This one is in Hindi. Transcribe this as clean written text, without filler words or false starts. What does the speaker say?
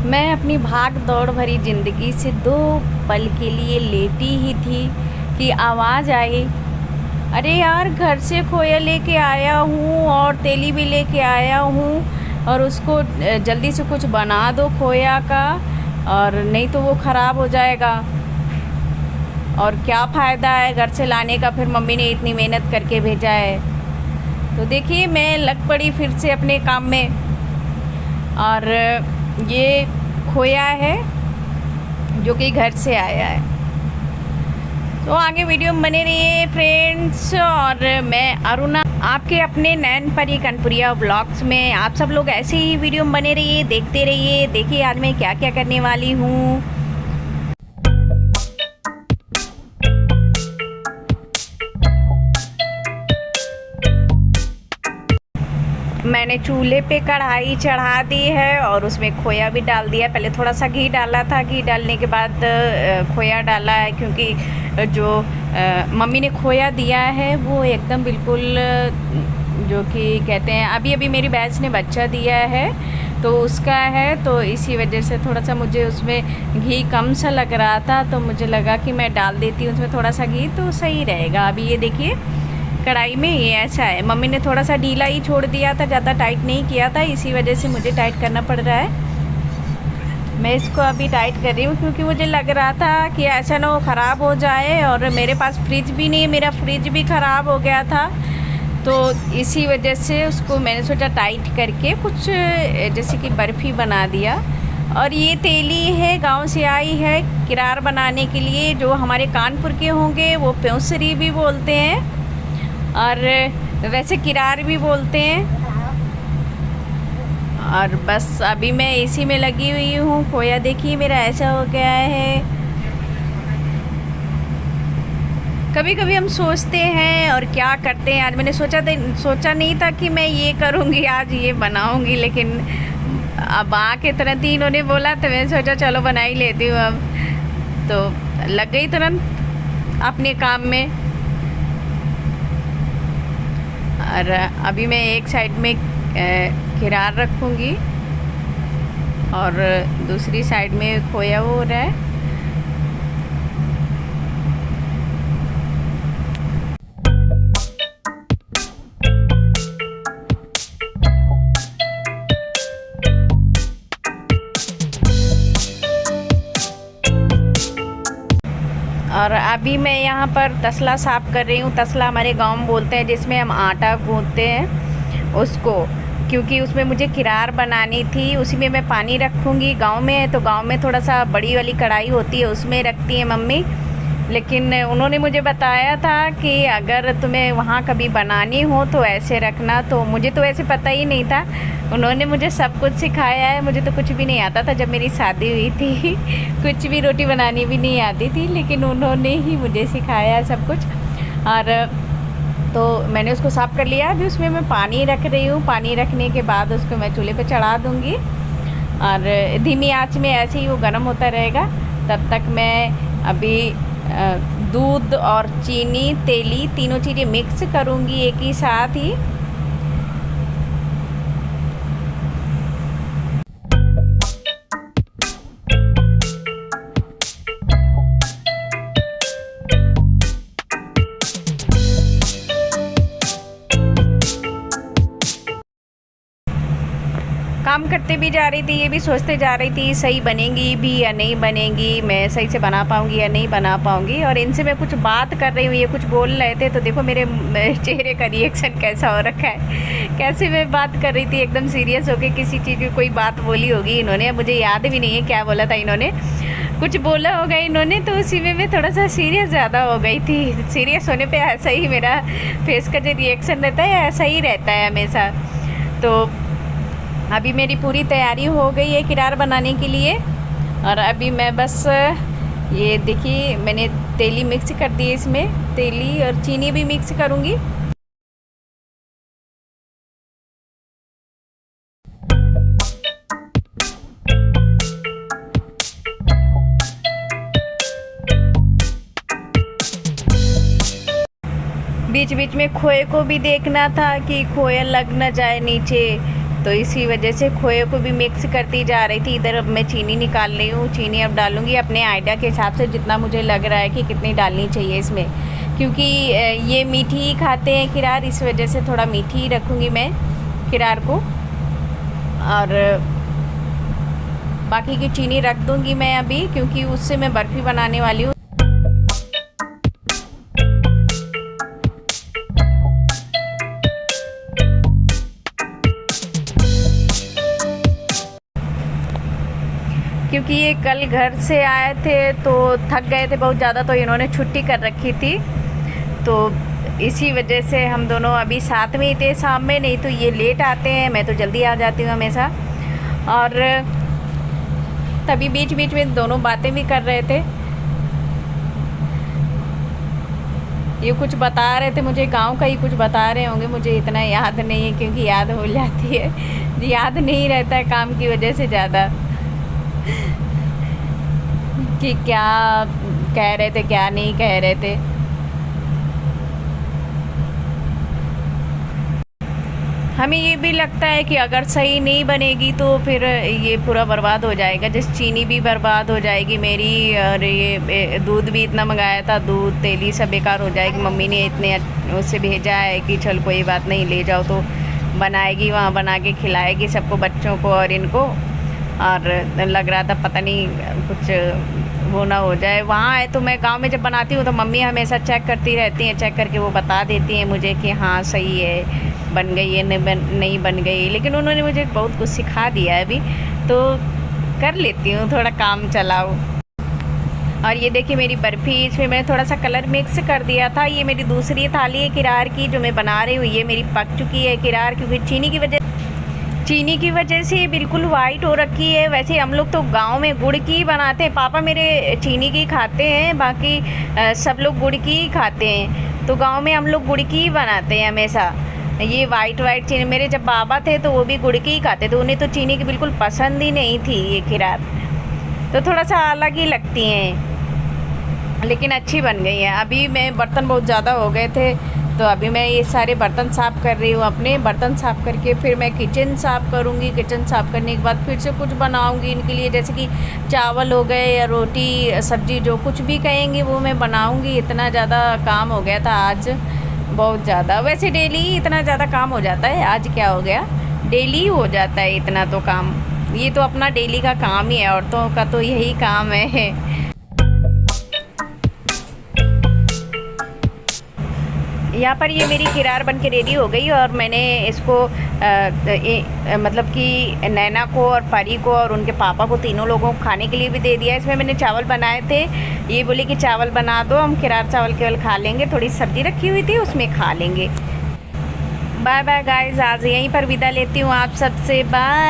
मैं अपनी भाग दौड़ भरी ज़िंदगी से 2 पल के लिए लेटी ही थी कि आवाज़ आई, अरे यार घर से खोया लेके आया हूँ और तेली भी लेके आया हूँ और उसको जल्दी से कुछ बना दो खोया का, और नहीं तो वो ख़राब हो जाएगा। और क्या फ़ायदा है घर से लाने का, फिर मम्मी ने इतनी मेहनत करके भेजा है। तो देखिए मैं लग पड़ी फिर से अपने काम में, और ये खोया है जो कि घर से आया है। तो आगे वीडियो में बने रहिए फ्रेंड्स। और मैं अरुणा आपके अपने नैन परी कनपुरिया ब्लॉग्स में, आप सब लोग ऐसे ही वीडियो में बने रहिए, देखते रहिए। देखिए आज मैं क्या क्या करने वाली हूँ। मैंने चूल्हे पे कढ़ाई चढ़ा दी है और उसमें खोया भी डाल दिया। पहले थोड़ा सा घी डाला था, घी डालने के बाद खोया डाला है, क्योंकि जो मम्मी ने खोया दिया है वो एकदम बिल्कुल जो कि कहते हैं, अभी अभी मेरी बैच ने बच्चा दिया है तो उसका है, तो इसी वजह से थोड़ा सा मुझे उसमें घी कम सा लग रहा था, तो मुझे लगा कि मैं डाल देती हूँ उसमें थोड़ा सा घी तो सही रहेगा। अभी ये देखिए कढ़ाई में ये ऐसा है, मम्मी ने थोड़ा सा ढीला ही छोड़ दिया था, ज़्यादा टाइट नहीं किया था, इसी वजह से मुझे टाइट करना पड़ रहा है। मैं इसको अभी टाइट कर रही हूँ क्योंकि मुझे लग रहा था कि ऐसा ना हो ख़राब हो जाए, और मेरे पास फ्रिज भी नहीं है, मेरा फ्रिज भी ख़राब हो गया था, तो इसी वजह से उसको मैंने सोचा टाइट करके कुछ जैसे कि बर्फ़ी बना दिया। और ये तेली है, गांव से आई है किरार बनाने के लिए, जो हमारे कानपुर के होंगे वो प्योसरी भी बोलते हैं और वैसे किरार भी बोलते हैं। और बस अभी मैं इसी में लगी हुई हूँ। खोया देखिए मेरा ऐसा हो गया है। कभी कभी हम सोचते हैं और क्या करते हैं। आज मैंने सोचा नहीं था कि मैं ये करूँगी, आज ये बनाऊँगी, लेकिन अब आके तुरंत ही इन्होंने बोला तो मैंने सोचा चलो बना ही लेती हूँ। अब तो लग गई तुरंत अपने काम में। और अभी मैं एक साइड में किरार रखूँगी और दूसरी साइड में खोया हो रहा है। और अभी मैं यहाँ पर तसला साफ़ कर रही हूँ। तसला हमारे गांव में बोलते हैं, जिसमें हम आटा गूँथते हैं उसको, क्योंकि उसमें मुझे किरार बनानी थी। उसी में मैं पानी रखूँगी। गांव में है तो गांव में थोड़ा सा बड़ी वाली कढ़ाई होती है, उसमें रखती है मम्मी, लेकिन उन्होंने मुझे बताया था कि अगर तुम्हें वहाँ कभी बनानी हो तो ऐसे रखना। तो मुझे तो ऐसे पता ही नहीं था, उन्होंने मुझे सब कुछ सिखाया है। मुझे तो कुछ भी नहीं आता था जब मेरी शादी हुई थी कुछ भी रोटी बनानी भी नहीं आती थी, लेकिन उन्होंने ही मुझे सिखाया सब कुछ। और तो मैंने उसको साफ़ कर लिया। अभी उसमें मैं पानी रख रही हूँ। पानी रखने के बाद उसको मैं चूल्हे पे चढ़ा दूँगी और धीमी आंच में ऐसे ही वो गर्म होता रहेगा। तब तक मैं अभी दूध और चीनी, तेली, तीनों चीज़ें मिक्स करूँगी एक ही साथ ही। काम करते भी जा रही थी, ये भी सोचते जा रही थी सही बनेंगी भी या नहीं बनेंगी, मैं सही से बना पाऊँगी या नहीं बना पाऊँगी। और इनसे मैं कुछ बात कर रही हूँ, ये कुछ बोल रहे थे, तो देखो मेरे चेहरे का रिएक्शन कैसा हो रखा है। कैसे मैं बात कर रही थी एकदम सीरियस होके, किसी चीज़ की कोई बात बोली होगी इन्होंने, मुझे याद भी नहीं है क्या बोला था इन्होंने, कुछ बोला होगा इन्होंने, तो उसी में मैं थोड़ा सा सीरियस ज़्यादा हो गई थी। सीरियस होने पर ऐसा ही मेरा फेस का जो रिएक्शन रहता है ऐसा ही रहता है हमेशा। तो अभी मेरी पूरी तैयारी हो गई है किरार बनाने के लिए। और अभी मैं बस ये देखिए मैंने तेली मिक्स कर दी है, इसमें तेली और चीनी भी मिक्स करूँगी। बीच बीच में खोए को भी देखना था कि खोया लग ना जाए नीचे, तो इसी वजह से खोए को भी मिक्स करती जा रही थी। इधर अब मैं चीनी निकाल रही हूँ, चीनी अब डालूँगी अपने आइडिया के हिसाब से, जितना मुझे लग रहा है कि कितनी डालनी चाहिए इसमें, क्योंकि ये मीठी ही खाते हैं किरार, इस वजह से थोड़ा मीठी ही रखूँगी मैं किरार को। और बाकी की चीनी रख दूँगी मैं अभी, क्योंकि उससे मैं बर्फ़ी बनाने वाली हूँ। क्योंकि ये कल घर से आए थे तो थक गए थे बहुत ज़्यादा, तो इन्होंने छुट्टी कर रखी थी, तो इसी वजह से हम दोनों अभी साथ में ही थे शाम में। नहीं तो ये लेट आते हैं, मैं तो जल्दी आ जाती हूँ हमेशा। और तभी बीच बीच में दोनों बातें भी कर रहे थे। ये कुछ बता रहे थे मुझे, गांव का ही कुछ बता रहे होंगे, मुझे इतना याद नहीं है क्योंकि याद हो जाती है, याद नहीं रहता है काम की वजह से ज़्यादा, कि क्या कह रहे थे क्या नहीं कह रहे थे। हमें ये भी लगता है कि अगर सही नहीं बनेगी तो फिर ये पूरा बर्बाद हो जाएगा, जैसे चीनी भी बर्बाद हो जाएगी मेरी, और ये दूध भी इतना मंगाया था, दूध तेली सब बेकार हो जाएगी। मम्मी ने इतने उससे भेजा है कि चल कोई बात नहीं, ले जाओ, तो बनाएगी, वहाँ बना के खिलाएगी सबको, बच्चों को और इनको। और लग रहा था पता नहीं कुछ वो ना हो जाए। वहाँ है तो मैं गांव में जब बनाती हूँ तो मम्मी हमेशा चेक करती रहती हैं, चेक करके वो बता देती हैं मुझे कि हाँ सही है, बन गई है, नहीं बन गई। लेकिन उन्होंने मुझे बहुत कुछ सिखा दिया है अभी, तो कर लेती हूँ, थोड़ा काम चलाओ। और ये देखिए मेरी बर्फ़ी, इसमें मैंने थोड़ा सा कलर मिक्स कर दिया था। ये मेरी दूसरी थाली है किरार की जो मैं बना रही हूँ, ये मेरी पक चुकी है किरार, क्योंकि चीनी की वजह से ये बिल्कुल वाइट हो रखी है। वैसे हम लोग तो गांव में गुड़ की ही बनाते हैं, पापा मेरे चीनी की खाते हैं, बाकी सब लोग गुड़ की ही खाते हैं। तो गांव में हम लोग गुड़ की ही बनाते हैं हमेशा। ये वाइट चीनी, मेरे जब बाबा थे तो वो भी गुड़ की ही खाते थे, उन्हें तो चीनी की बिल्कुल पसंद ही नहीं थी ये किरार, तो थोड़ा सा अलग ही लगती हैं, लेकिन अच्छी बन गई है। अभी मैं बर्तन बहुत ज़्यादा हो गए थे, तो अभी मैं ये सारे बर्तन साफ़ कर रही हूँ। अपने बर्तन साफ़ करके फिर मैं किचन साफ़ करूँगी। किचन साफ़ करने के बाद फिर से कुछ बनाऊँगी इनके लिए, जैसे कि चावल हो गए या रोटी सब्ज़ी, जो कुछ भी कहेंगे वो मैं बनाऊँगी। इतना ज़्यादा काम हो गया था आज, बहुत ज़्यादा। वैसे डेली ही इतना ज़्यादा काम हो जाता है, आज क्या हो गया, डेली हो जाता है इतना तो काम। ये तो अपना डेली का काम ही है, औरतों का तो यही काम है। यहाँ पर ये मेरी किरार बन के रेडी हो गई, और मैंने इसको मतलब कि नैना को और परी को और उनके पापा को, तीनों लोगों को खाने के लिए भी दे दिया। इसमें मैंने चावल बनाए थे, ये बोले कि चावल बना दो, हम किरार चावल केवल खा लेंगे, थोड़ी सब्ज़ी रखी हुई थी उसमें खा लेंगे। बाय बाय गाइस, आज यहीं पर विदा लेती हूँ आप सबसे, बाय।